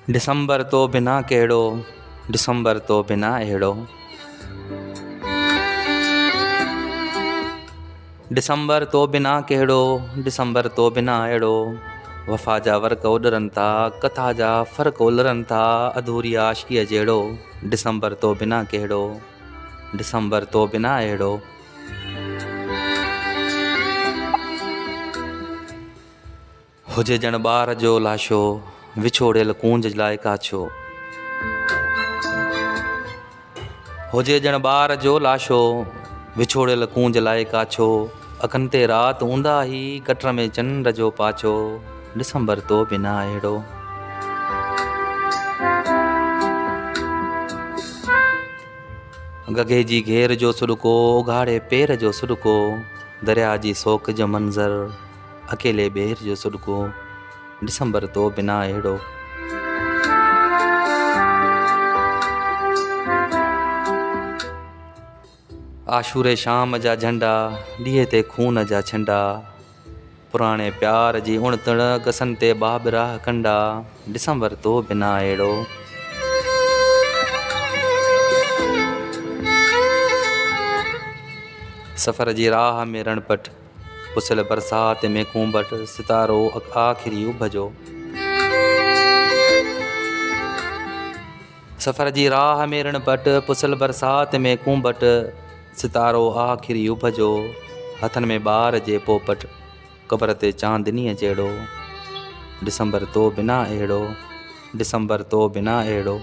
डिसंबर तो बिना कहिड़ो, डिसंबर तो बिना अहिड़ो। डिसंबर तो बिना कहिड़ो, डिसंबर तो बिना अहिड़ो। वफ़ा जा वर्क उॾरनि था, कथा जा फ़र्क़ उलरनि था, अधूरी आशिकीअ जहिड़ो। डिसंबर तो बिना कहिड़ो, डिसंबर तो बिना अहिड़ो। हुजे ॼण ॿार जो लाशो, विछोड़ियल कूंज लाइ काछो। हुजे ॼण ॿार जो लाशो, विछोड़ियल कूंज लाइ काछो। अखनि ते राति हूंदा ही, कटर में चंड जो पाछो। डिसंबर तो बिना अहिड़ो। गगे जी घेर जो सुॾको, उघाड़े पेर जो सुॾको। दरिया जी सोक जो मंज़र, अकेले ॿेर जो सुॾको। डिसंबर तो बिना अहिड़ो। आशूरे शाम जा झंडा, ॾींहं ते खून जा छंडा। पुराणे प्यार जी उणतण, गसनि ते बाबरा कंडा। डिसंबर तो बिना अहिड़ो। सफ़र जी राह में रणपट, पुसियल बरसात में कूंबट। सितारो आख़िरी उभ जो। सफ़र जी राह में रणपट, पुसियल बरसात में कूंबट। सितारो आख़िरी उभ जो, हथनि में ॿार जे पोपट। क़बर ते चांदनीअ जहिड़ो। डिसंबर तो बिना अहिड़ो, डिसंबर तो बिना अहिड़ो।